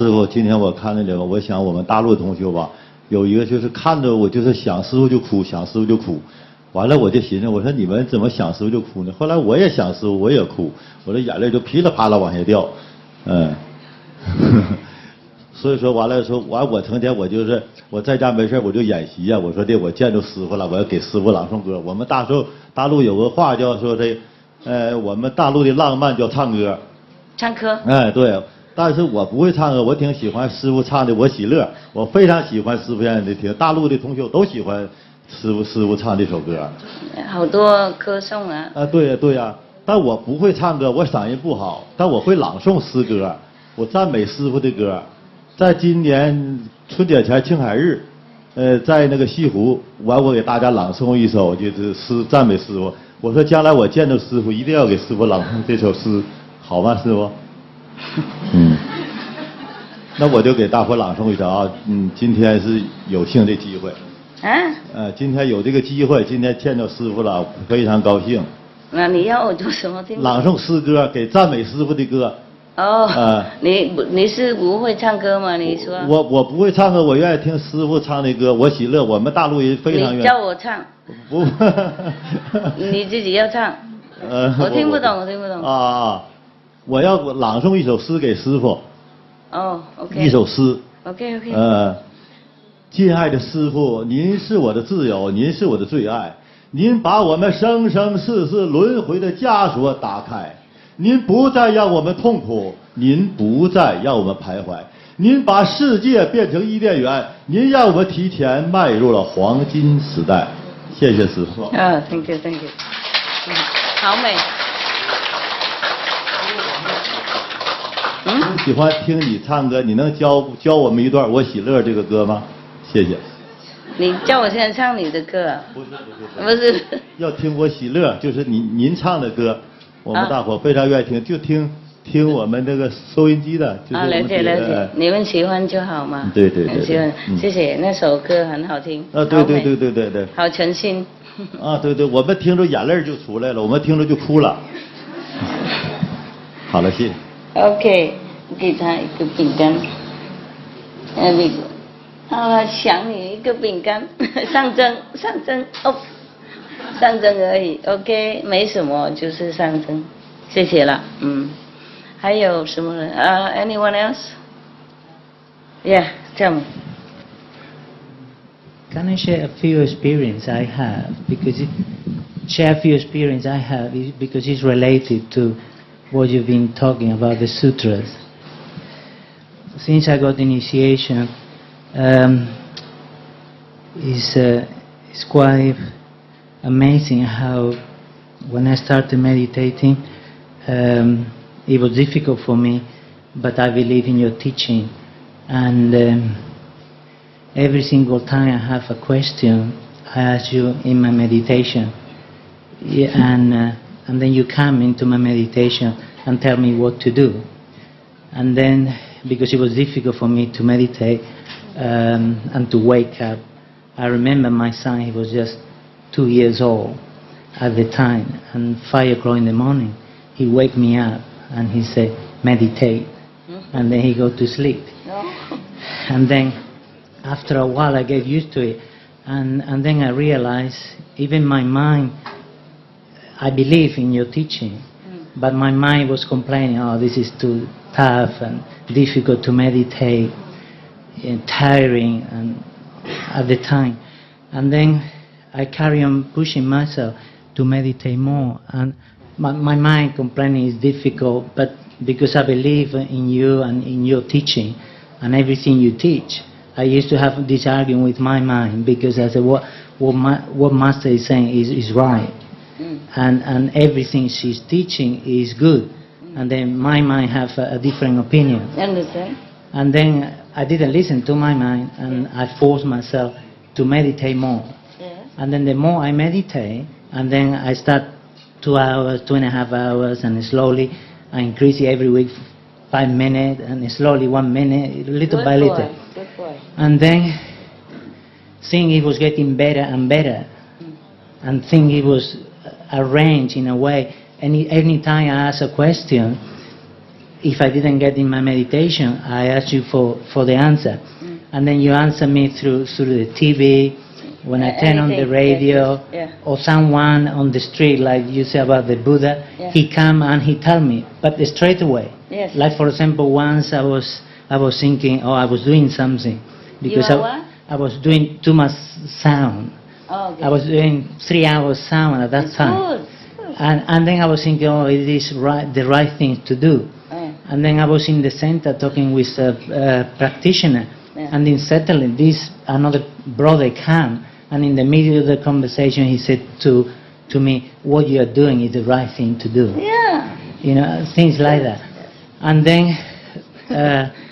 师傅，今天我看那个，我想我们大陆的同学吧，有一个就是看着我就是想师傅就哭，想师傅就哭。完了我就寻思，我说你们怎么想师傅就哭呢？后来我也想师傅，我也哭，我的眼泪就噼里啪啦往下掉，所以说完了说，我成天我就是我在家没事我就演习呀、我说的我见着师傅了，我要给师傅朗诵歌。我们大陆有个话叫说这，我们大陆的浪漫叫唱歌。唱歌。哎，对。但是我不会唱歌，我挺喜欢师傅唱的，我喜乐，我非常喜欢师傅演的听。大陆的同学都喜欢师傅唱这首歌。好多歌颂啊。啊，对呀对呀，但我不会唱歌，我嗓音不好，但我会朗诵诗歌，我赞美师傅的歌。在今年春节前青海日，在那个西湖，我给大家朗诵一首就是诗赞美师傅。我说将来我见到师傅，一定要给师傅朗诵这首诗，好吗，师傅？那我就给大伙朗诵一首啊，今天是有幸的机会。今天有这个机会，今天见到师傅了，非常高兴。那你要我做什么？朗诵诗歌，给赞美师傅的歌。你是不会唱歌吗？你说。我不会唱歌，我愿意听师傅唱的歌，我喜乐。我们大陆人非常愿意。你叫我唱。不。你自己要唱。我听不懂，我听不懂。我要朗诵一首诗给师傅。OK。一首诗。OK。敬爱的师傅，您是我的挚友，您是我的最爱，您把我们生生世世轮回的枷锁打开，您不再让我们痛苦，您不再让我们徘徊，您把世界变成伊甸园，您让我们提前迈入了黄金时代。谢谢师傅。Thank you。好美。喜欢听你唱歌，你能教我们一段《我喜乐》这个歌吗？谢谢。你叫我现在唱你的歌啊？不是。要听我喜乐，就是您唱的歌，我们大伙非常愿意听，就听我们这个收音机的。了解，你们喜欢就好嘛。对。喜欢，谢谢，那首歌很好听。对。好诚心。对，我们听着眼泪就出来了，我们听着就哭了。好了，谢谢。OK， 给他一个饼干。好了，想你一个饼干，上蒸哦，上蒸而已 ，OK， 没什么，就是上蒸，谢谢了，还有什么人？Anyone else? Yeah, tell me. Can I share a few experience I have? Because share a few experience I have because it's related to what you've been talking about the sutras. Since I got initiation. It's quite amazing how when I started meditating it was difficult for me, but I believe in your teaching, and every single time I have a question I ask you in my meditation, and then you come into my meditation and tell me what to do, and then because it was difficult for me to meditate and to wake up. I remember my son, he was just 2 years old at the time, and 5 o'clock in the morning he wake me up and he said, meditate, and then he go to sleep. And then after a while I get used to it, and then I realized even my mind, I believe in your teaching, but my mind was complaining, oh, this is too tough and difficult to meditate, and tiring and at the time. And then I carry on pushing myself to meditate more, and my mind complaining is difficult, but because I believe in you and in your teaching and everything you teach, I used to have this argument with my mind, because I said what Master is saying is right, and everything she's teaching is good, and then my mind have a different opinion. Understand? And then I didn't listen to my mind, and I forced myself to meditate more. Yes. And then the more I meditate, and then I start 2 hours, 2.5 hours, and slowly I increase it every week 5 minutes, and slowly 1 minute, little by little. Good boy. And then seeing it was getting better and better, and seeing it was arranged in a way, and any time I ask a question, if I didn't get in my meditation, I asked you for the answer. And then you answer me through the TV, when I turn on the radio, or someone on the street, like you say about the Buddha, he come and he tell me, but straight away. Yes. Like for example, once I was thinking, I was doing something because I was doing too much sound. Oh, okay. I was doing 3 hours sound at that time. Good. And then I was thinking, it is the right thing to do. And then I was in the center talking with a practitioner. And then suddenly this another brother came, and in the middle of the conversation he said to me, what you are doing is the right thing to do. Yeah. You know, things like that. And then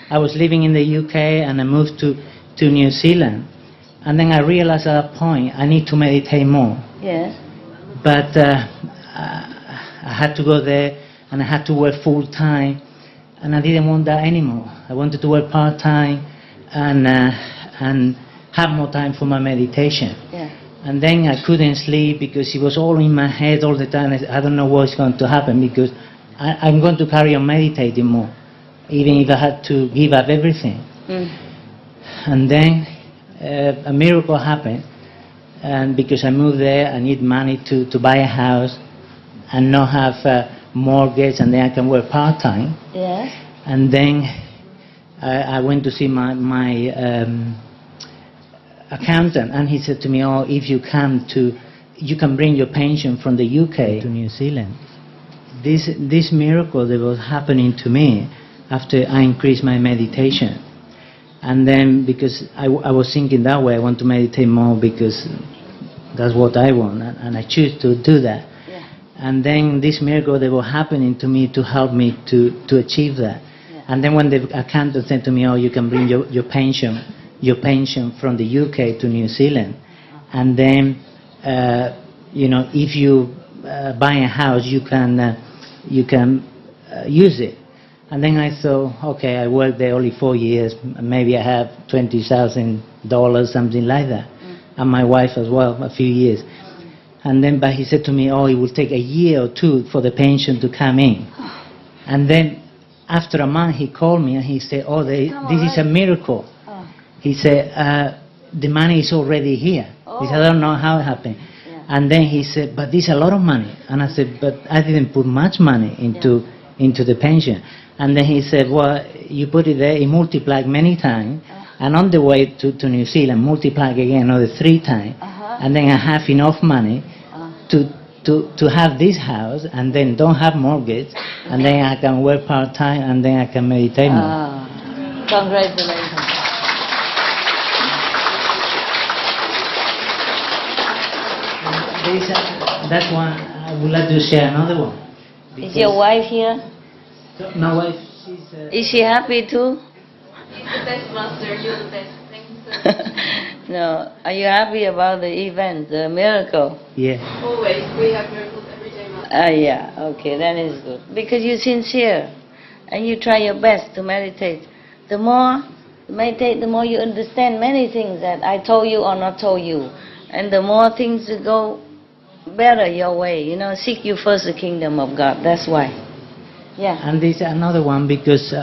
I was living in the UK and I moved to New Zealand. And then I realized at that point I need to meditate more. Yes. But I had to go there and I had to work full time, and I didn't want that anymore. I wanted to work part time and have more time for my meditation. Yeah. And then I couldn't sleep because it was all in my head all the time. I don't know what's going to happen because I'm going to carry on meditating more, even if I had to give up everything. And then a miracle happened, and because I moved there, I need money to buy a house and not have a mortgage, and then I can work part-time. Yes. And then I went to see my accountant, and he said to me, if you you can bring your pension from the UK to New Zealand. This miracle that was happening to me after I increased my meditation. And then because I was thinking that way, I want to meditate more because that's what I want, and I choose to do that. Yeah. And then this miracle that was happening to me to help me to achieve that. Yeah. And then when the accountant said to me, you can bring your pension from the UK to New Zealand, and then if you buy a house, you can use it. And then I thought, okay, I worked there only 4 years, maybe I have $20,000, something like that, and my wife as well, a few years. And then, but he said to me, it will take a year or two for the pension to come in. And then after a month, he called me and he said, this is a miracle. He said, the money is already here. He said, I don't know how it happened. Yeah. And then he said, but this is a lot of money. And I said, but I didn't put much money into the pension. And then he said, well, you put it there, it multiplied many times. And on the way to New Zealand, multiplied again another 3 times. And then I have enough money to have this house, and then don't have mortgage, and then I can work part-time, and then I can meditate more. Congratulations. That's one. I would like to share another one. Is your wife here? My wife, is she happy too? He's the best master, you're the best. Thank you. No. Are you happy about the event, the miracle? Yeah. Always. We have miracles every day, Master. Yeah. Okay, that is good. Because you're sincere, and you try your best to meditate. The more you meditate, the more you understand many things that I told you or not told you, and the more things go better your way. Seek you first the kingdom of God. That's why. Yeah. And this is another one because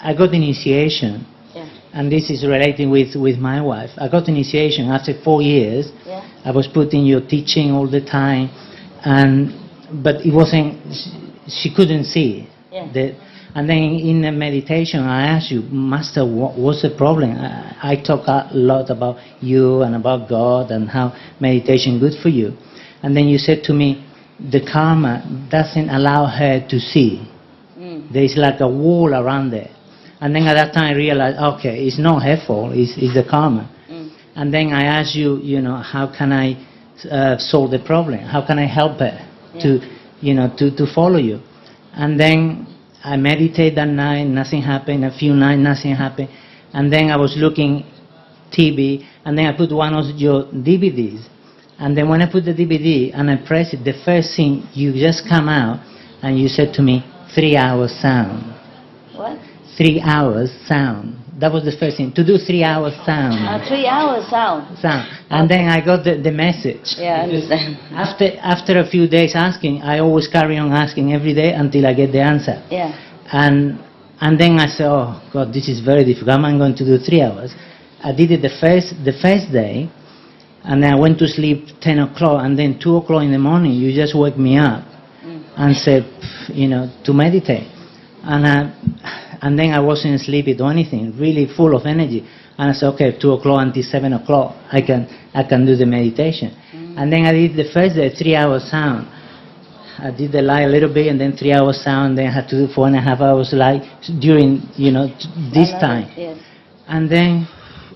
I got initiation, and this is relating with my wife. I got initiation after 4 years. Yeah. I was putting your teaching all the time, but it wasn't. She couldn't see. Yeah. And then in the meditation, I asked you, Master, what's the problem? I talk a lot about you and about God and how meditation good for you. And then you said to me, the karma doesn't allow her to see. There is like a wall around there. And then at that time I realized, okay, it's not her fault, it's the karma. And then I asked you, how can I solve the problem? How can I help her to follow you? And then I meditated that night, nothing happened. A few nights, nothing happened. And then I was looking TV, and then I put one of your DVDs. And then when I put the DVD and I press it, the first thing, you just come out and you said to me, 3 hours sound. What? 3 hours sound. That was the first thing, to do 3 hours sound. 3 hours sound. Sound. And then I got the message. Yeah, I understand. After a few days asking, I always carry on asking every day until I get the answer. Yeah. And then I said, oh God, this is very difficult. I'm going to do 3 hours. I did it the first day, and then I went to sleep 10 o'clock, and then 2 o'clock in the morning, you just wake me up and said, to meditate. And then I wasn't sleepy or anything, really full of energy. And I said, okay, 2 o'clock until 7 o'clock, I can do the meditation. And then I did the first day, 3 hours sound. I did the light a little bit, and then 3 hours sound, then I had to do 4.5 hours light during, this time. Yes. And then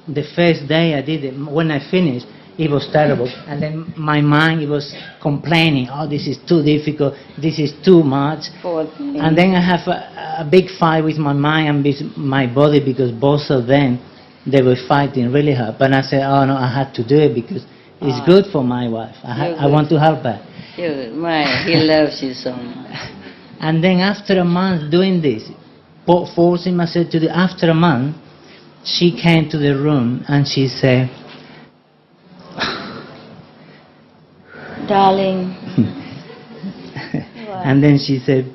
the first day I did it, when I finished, it was terrible. And then my mind, it was complaining, oh, this is too difficult, this is too much. And then I have a big fight with my mind and with my body, because both of them, they were fighting really hard. But I said, oh no, I had to do it because it's good for my wife. I want to help her. He loves you so much. And then after a month doing this, forcing myself to do, after a month, she came to the room and she said, darling. And then she said,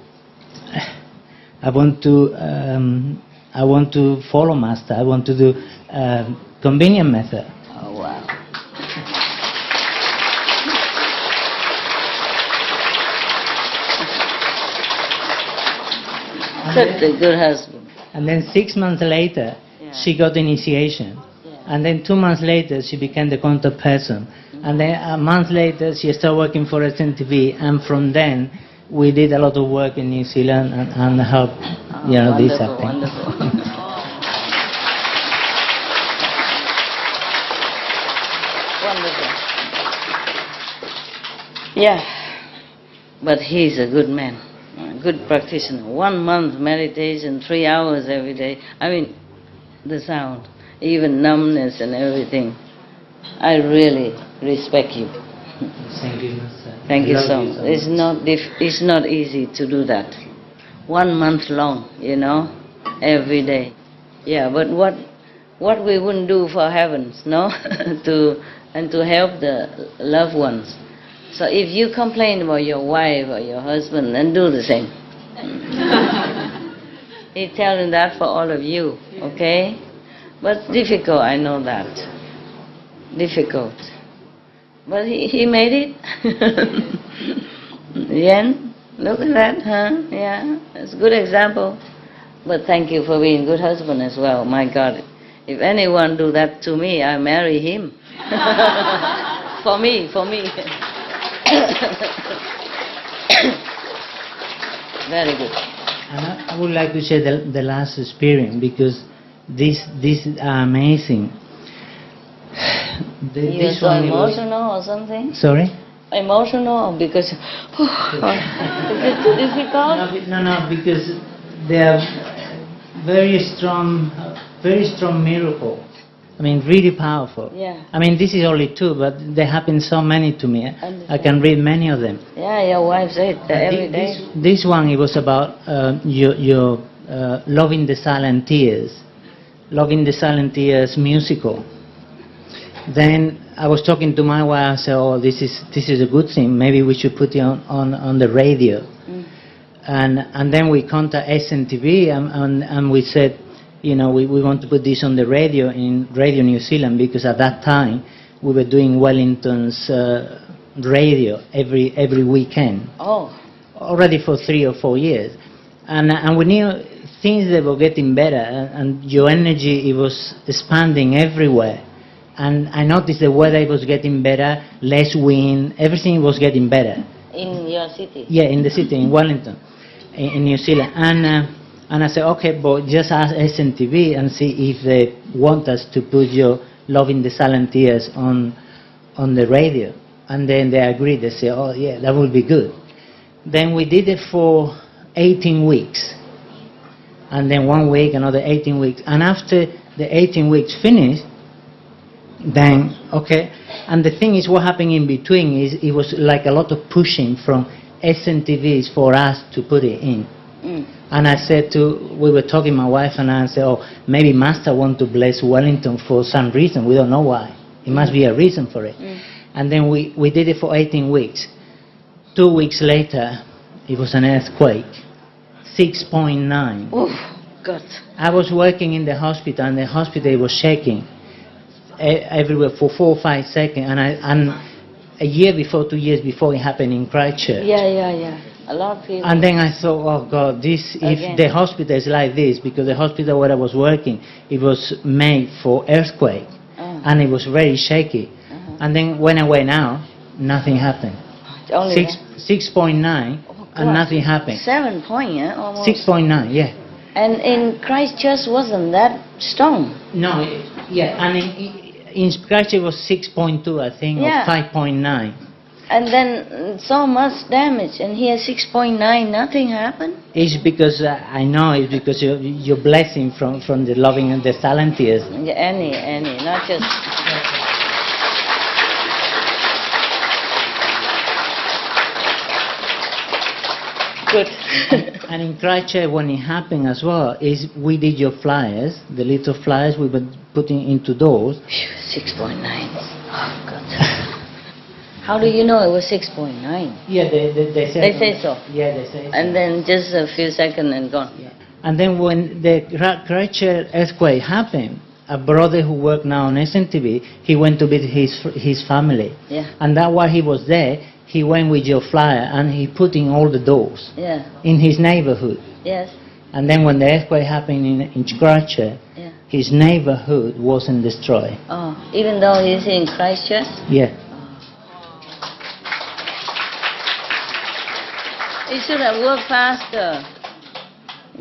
I want to follow Master. I want to do convenient method. Oh wow. Such a good husband. And then 6 months later, she got initiation. And then 2 months later, she became the contact person. And then a month later, she started working for SNTV. And from then, we did a lot of work in New Zealand and helped, this happening. Wonderful. Wonderful. Yeah, but he's a good man, a good practitioner. 1 month meditation, 3 hours every day. I mean, the sound, even numbness and everything. I really respect you. Thank you, Master. Thank you so much. It's not easy to do that. 1 month long, every day. Yeah, but what we wouldn't do for heavens, no? to help the loved ones. So if you complain about your wife or your husband, then do the same. He's telling that for all of you, okay? But difficult, I know that. Difficult. But he made it. Yen, look at that, huh? Yeah, it's a good example. But thank you for being a good husband as well. My God, if anyone do that to me, I marry him. For me. Very good. And I would like to share the last experience, because this is amazing. You're so emotional or something? Sorry? Emotional or because... is it too difficult? No, because they are very strong miracle. I mean, really powerful. Yeah. I mean, this is only 2, but there happen so many to me. I can read many of them. Yeah, your wife said that every day. This one, it was about your Loving the Silent Tears. Loving the Silent Tears musical. Then I was talking to my wife. I said, "Oh, this is a good thing. Maybe we should put it on the radio." And then we contact SNTV and we said, we want to put this on the radio in Radio New Zealand, because at that time we were doing Wellington's radio every weekend. Oh. Already for 3 or 4 years, and we knew things that were getting better, and your energy, it was expanding everywhere. And I noticed the weather was getting better, less wind, everything was getting better. In your city? Yeah, in the city, in Wellington, in New Zealand. And I said, okay, but just ask SNTV and see if they want us to put your Loving the Silent Tears on the radio. And then they agreed. They said, oh yeah, that would be good. Then we did it for 18 weeks. And then 1 week, another 18 weeks. And after the 18 weeks finished, then, okay, and the thing is, what happened in between is it was like a lot of pushing from SNTVs for us to put it in. And I said we were talking, my wife and I said, oh, maybe Master want to bless Wellington for some reason, we don't know why. It must be a reason for it. And then we did it for 18 weeks. 2 weeks later, it was an earthquake. 6.9. Oh, God. I was working in the hospital, and the hospital was shaking everywhere for 4 or 5 seconds, and a year before, 2 years before, it happened in Christchurch. Yeah. A lot of people. And then I thought, oh God, this, Again. if the hospital is like this, because the hospital where I was working, it was made for earthquake, and it was very shaky. And then when I went out, nothing happened. Only 6.9, and nothing happened. 7 point, yeah, almost. 6.9, yeah. And in Christchurch wasn't that strong. No, yeah, and in Christchurch it was 6.2, I think, Yeah. or 5.9. And then so much damage, and here 6.9, nothing happened. It's because I know it's because your blessing from the loving and the volunteers. Yeah, any, not just. Good. And in Christchurch, when it happened as well, is we did your flyers, the little flyers we were putting into doors. 6.9. Oh, God. How do you know it was 6.9? Yeah, they say. They say so. Yeah, they say. And so. then just a few seconds and gone. Yeah. And then when the Christchurch earthquake happened, a brother who worked now on SNTV, he went to visit his family. Yeah. And that while he was there, he went with your flyer and he put in all the doors Yeah. in his neighborhood. Yes. And then when the earthquake happened in Christchurch, Yeah. his neighborhood wasn't destroyed. Oh, even though he's in Christchurch? Yeah. You should have worked faster.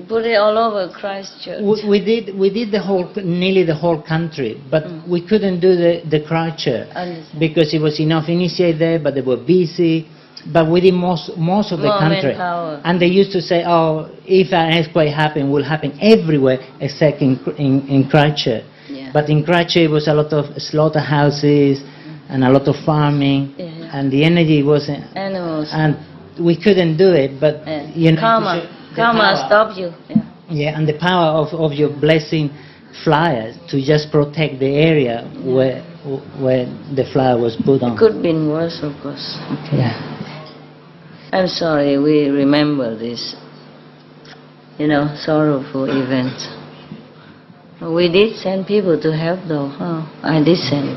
Put it all over Christchurch. We did nearly the whole country, but we couldn't do the Christchurch Understand. because it was enough initiate there, but they were busy. But we did most of the More country. manpower. And they used to say, oh, if an earthquake happened, it will happen everywhere except in Christchurch. Yeah. But in Christchurch, it was a lot of slaughterhouses and a lot of farming, Yeah. and the energy wasn't. Animals. And we couldn't do it, but Yeah. you know, Karma. the Karma power- stop you. Yeah. Yeah, and the power of your blessing flyers to just protect the area where the flyer was put on. It could have been worse, of course. Yeah. I'm sorry, we remember this, sorrowful event. We did send people to help though. Oh, I did send.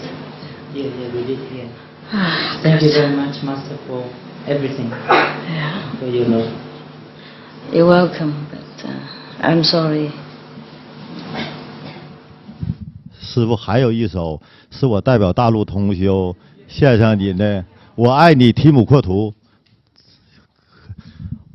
Yeah, we did, yeah. Thank you very much, Master, for everything. Yeah. For your love. You're welcome, but I'm sorry. 师父还有一首是我代表大陆同修献上你的，我爱你提姆阔图，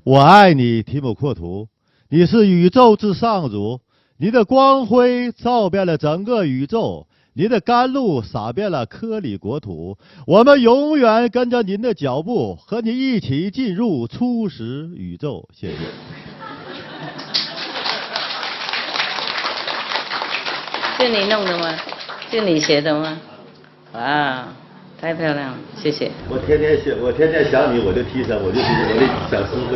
我爱你提姆阔图，你是宇宙之上主，你的光辉照遍了整个宇宙，您的甘露洒遍了科里国土，我们永远跟着您的脚步，和你一起进入初始宇宙。谢谢。是你弄的吗？是你写的吗？哇，太漂亮了，谢谢。我天天想你，我就提神，我就想师傅，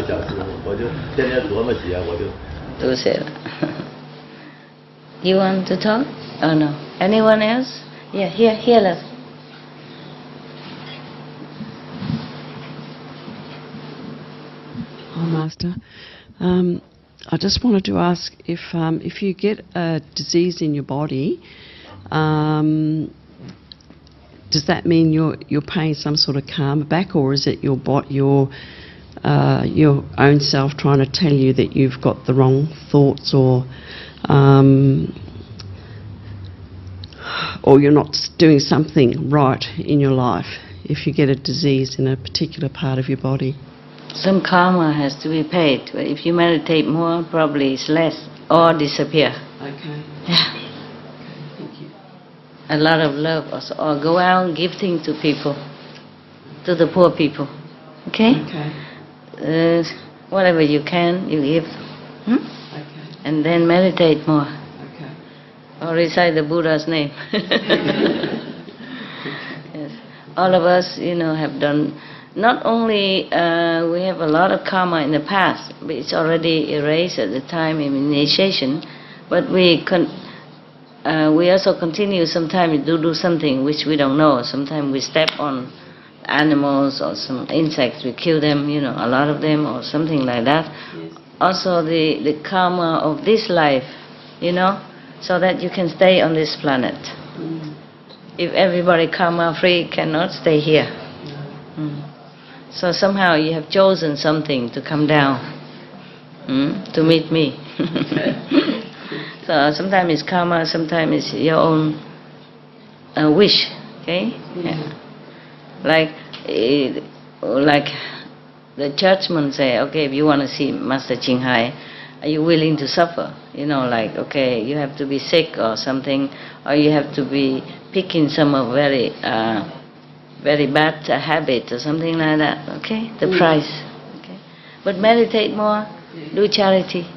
我就天天琢磨写，我就。都写了。You want to talk? Oh no. Anyone else? Yeah, here, love. Oh, Master. I just wanted to ask if you get a disease in your body, does that mean you're paying some sort of karma back, or is it your own self trying to tell you that you've got the wrong thoughts, or you're not doing something right in your life if you get a disease in a particular part of your body? Some karma has to be paid. If you meditate more, probably it's less or disappear. Okay. Yeah. Thank you. A lot of love also. Or go out and give things to people, to the poor people. Okay? Okay. Whatever you can, you give. Okay. And then meditate more. Okay. Or recite the Buddha's name. Yes. All of us, have done. Not only we have a lot of karma in the past, but it's already erased at the time of initiation, but we also continue sometimes to do something which we don't know. Sometimes we step on animals or some insects, we kill them, a lot of them or something like that. Yes. also the karma of this life, you know, so that you can stay on this planet. If everybody karma free, cannot stay here. So somehow you have chosen something to come down to meet me. So sometimes it's karma, sometimes it's your own wish. Okay, like the churchmen say, okay, if you want to see Master Ching Hai, are you willing to suffer? You know, like, okay, you have to be sick or something, or you have to be picking some of very bad habit or something like that. Okay, the price. Okay, but meditate more, do charity.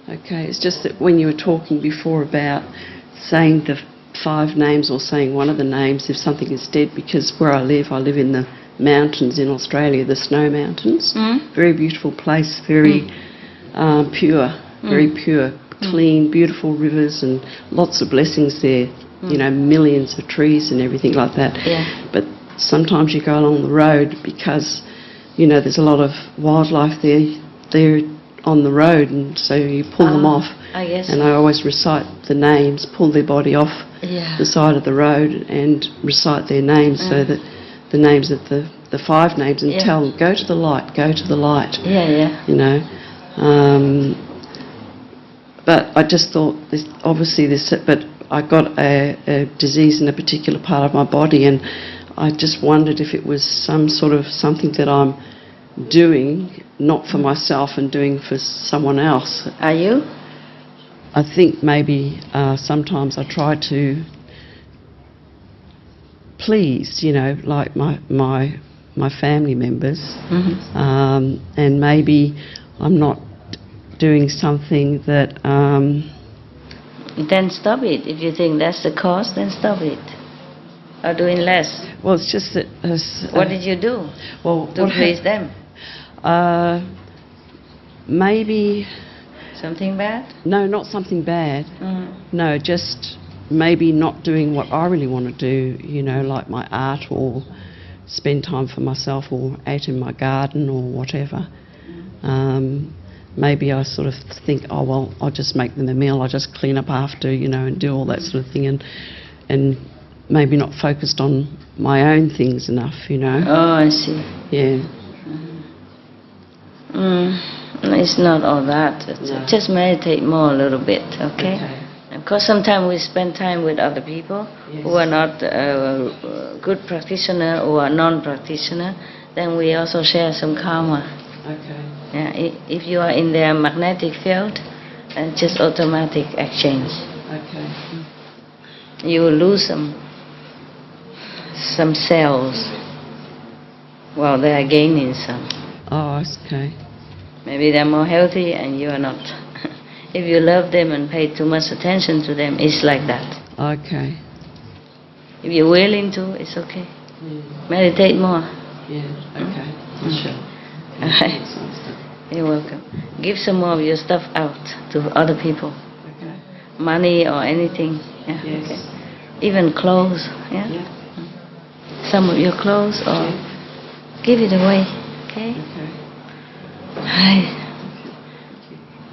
Okay, it's just that when you were talking before about saying the 5 names or saying one of the names if something is dead, because where I live in the mountains in Australia, the snow mountains. Very beautiful place, very pure, very pure, clean, beautiful rivers and lots of blessings there. You know, millions of trees and everything like that. Yeah. But sometimes you go along the road because, you know, there's a lot of wildlife there. They're on the road, and so you pull them off. I guess. And I always recite the names, pull their body off the side of the road and recite their names, so that the names of the 5 names, and tell them, go to the light, go to the light. You know. But I just thought, but I got a disease in a particular part of my body, and I just wondered if it was some sort of something that I'm doing, not for myself and doing for someone else. Are you? I think maybe sometimes I try to please, you know, like my family members, and maybe I'm not doing something that. Then stop it. If you think that's the cause, then stop it. Or doing less. Well, it's just that. What did you do? Well, to please them? Maybe. Something bad? No, not something bad. No, just maybe not doing what I really want to do, you know, like my art, or spend time for myself, or out in my garden or whatever. Maybe I sort of think, oh, well, I'll just make them a meal, I'll just clean up after, you know, and do all that sort of thing, and maybe not focused on my own things enough, you know. Oh, I see. Yeah. It's not all that. Just meditate more a little bit, okay? Because sometimes we spend time with other people who are not good practitioner or non-practitioner, then we also share some karma. Yeah, if you are in their magnetic field, and just automatic exchange. You will lose some cells while they are gaining some. Oh, okay. Maybe they're more healthy and you are not. If you love them and pay too much attention to them, it's like that. Okay. If you're willing to, it's okay. Meditate more. Okay. Sure. Alright. You're welcome. Give some more of your stuff out to other people. Money or anything. Okay. Even clothes. Some of your clothes, or give it away. Okay.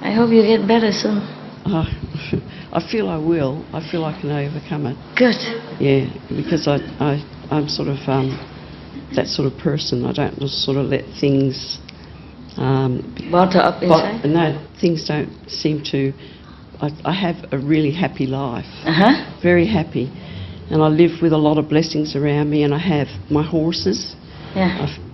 I hope you get better soon. I feel I will. I feel I can overcome it. Good. Yeah, because I'm sort of that sort of person. I don't just sort of let things bottle up inside. No, things don't seem to. I have a really happy life. Very happy, and I live with a lot of blessings around me. And I have my horses.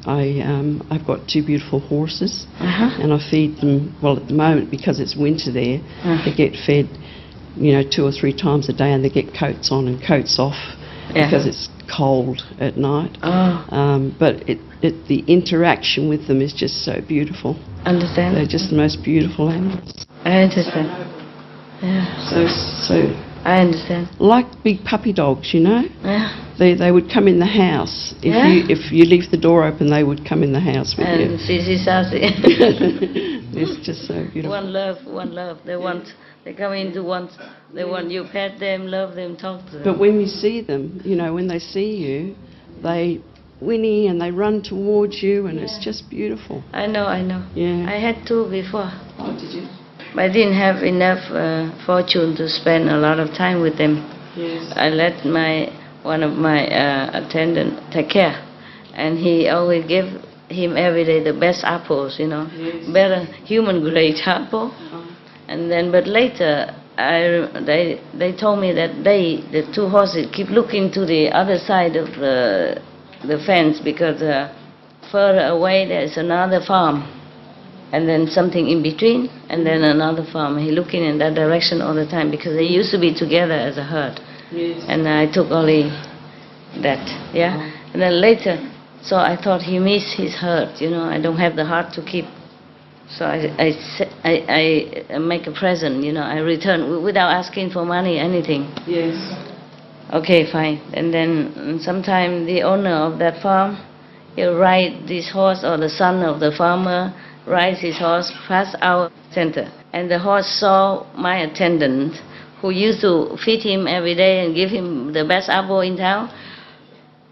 I've got 2 beautiful horses, and I feed them. Well, at the moment, because it's winter there, they get fed, you know, 2 or 3 times a day, and they get coats on and coats off because it's cold at night. But the interaction with them is just so beautiful. Understand? They're just the most beautiful animals. I understand. So I understand. Like big puppy dogs, you know. They would come in the house. If you leave the door open, they would come in the house with you. And sissy sassy. It's just so beautiful. One love. They come in to want. They want you pet them, love them, talk to them. But when you see them, you know, when they see you, they whinny and they run towards you, and it's just beautiful. I know. Yeah. I had two before. Oh, did you? But I didn't have enough fortune to spend a lot of time with them. Yes. I let one of my attendant take care, and he always give him every day the best apples, Yes. better human grade apple. And then, but later, they told me that the two horses keep looking to the other side of the fence, because further away there's another farm, and then something in between, and then another farm. He looking in that direction all the time, because they used to be together as a herd. Yes. And I took only that, yeah. And then later, so I thought he missed his herd, I don't have the heart to keep. So I make a present, I return without asking for money, anything. Yes. Okay, fine. And then sometime the owner of that farm, he'll ride this horse, or the son of the farmer rides his horse past our center. And the horse saw my attendant, who used to feed him every day and give him the best apple in town.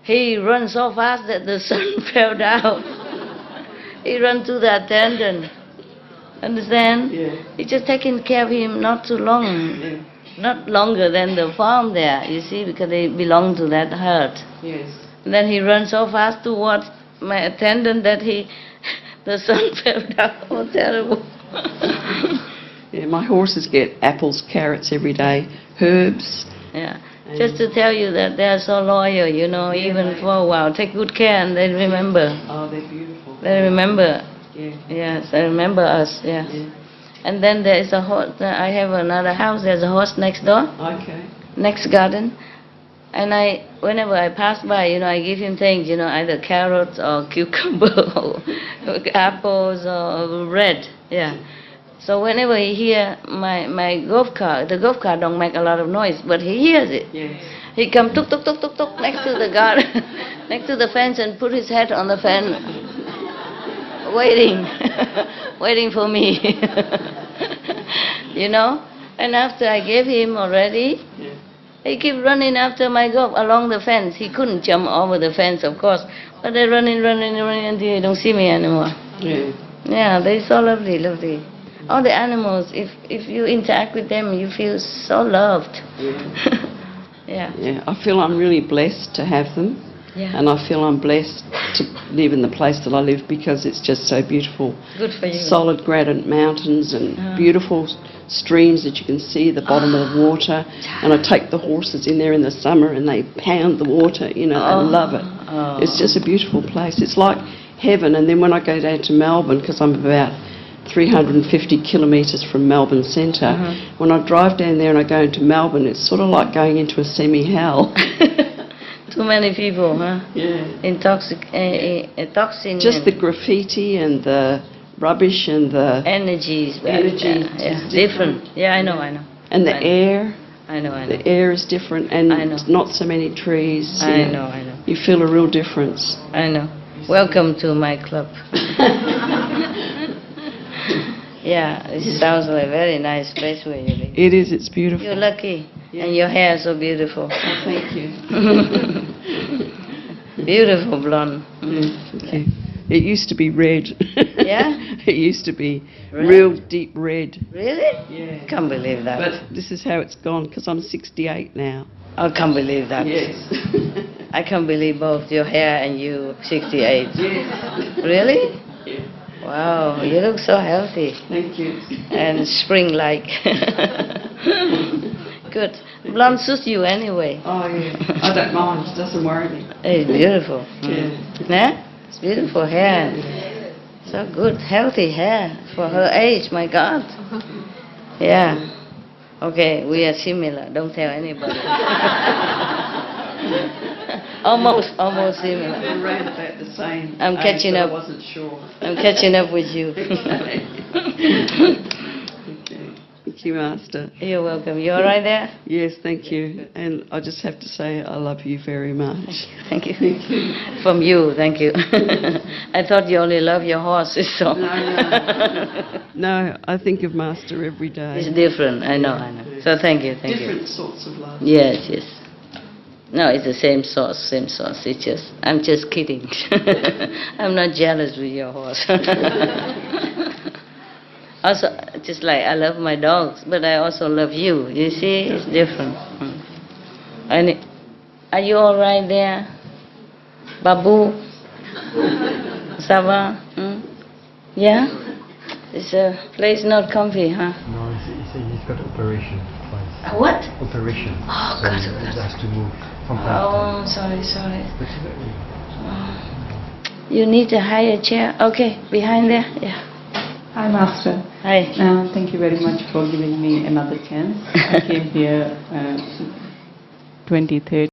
He ran so fast that the son fell down. He ran to the attendant. Understand? Yeah. He just taking care of him not too long. Yeah. Not longer than the farm there, you see, because they belong to that herd. Yes. And then he ran so fast towards my attendant that the son fell down. Oh, terrible. Yeah, my horses get apples, carrots every day, herbs. Yeah. Just to tell you that they are so loyal, even for a while. Take good care, and they remember. Oh, they're beautiful. They remember. Yeah. Yes, they remember us, yeah. And then there is a horse. I have another house. There's a horse next door. Okay. Next garden. And whenever I pass by, I give him things, either carrots or cucumber or apples or bread, yeah. So whenever he hear my golf car, the golf car don't make a lot of noise, but he hears it. Yes. He come tuk tuk tuk tuk tuk next to the garden, next to the fence, and put his head on the fence, waiting for me. And after I gave him already, he keep running after my golf along the fence. He couldn't jump over the fence, of course, but they're running until they don't see me anymore. Yeah. Yeah, they're so lovely. All the animals, if you interact with them, you feel so loved. Yeah. Yeah, I feel I'm really blessed to have them. Yeah. And I feel I'm blessed to live in the place that I live, because it's just so beautiful. Good for you. Solid granite mountains and beautiful streams that you can see the bottom of the water. And I take the horses in there in the summer and they pound the water, they love it. It's just a beautiful place. It's like heaven. And then when I go down to Melbourne, because I'm about 350 kilometres from Melbourne Centre, when I drive down there and I go into Melbourne, it's sort of like going into a semi-hell. Too many people, huh? Yeah. Toxin. Just the graffiti and the rubbish and the energies. energy. Yeah. Different. Yeah, I know. And the air. I know. The air is different, and I know. not so many trees. I know. You feel a real difference. I know. Welcome to my club. Yeah, it sounds like a very nice place where you live. It is, it's beautiful. You're lucky. Yeah. And your hair is so beautiful. Oh, thank you. Beautiful blonde. Thank you. It used to be red. Yeah? It used to be Red? real deep red. Really? Yeah. Can't believe that. But this is how it's gone, because I'm 68 now. I can't believe that. Yes. I can't believe both your hair and you 68. Yes. Really? Yeah. Wow, you look so healthy. Thank you. And spring-like. Good. Blonde suits you anyway. Oh, yeah. I don't mind. It doesn't worry me. It's beautiful. Yeah. Yeah? It's beautiful hair. So good, healthy hair for her age, my God. Yeah. Okay, we are similar. Don't tell anybody. almost similar. We're around about the same. I'm catching up. I wasn't sure. I'm catching up with you. Okay. Thank you, Master. You're welcome. You all right there? Yes, thank you. And I just have to say I love you very much. Thank you. From you, thank you. I thought you only love your horses, so. No, I think of Master every day. It's different, I know. So thank you. Different sorts of love. Yes. No, it's the same source, same source. It's just, I'm just kidding. I'm not jealous with your horse. Also, just like I love my dogs, but I also love you. You see, it's different. And are you all right there, Babu? Ça va? Yeah? Is the place not comfy, huh? No, he's got operation twice. What? Operation. Oh, so God. he has to move from time to Oh, time. sorry. But You need a higher chair. Okay, behind there. Yeah. Hi, Master. Hi. Thank you very much for giving me another chance. I came here 2013.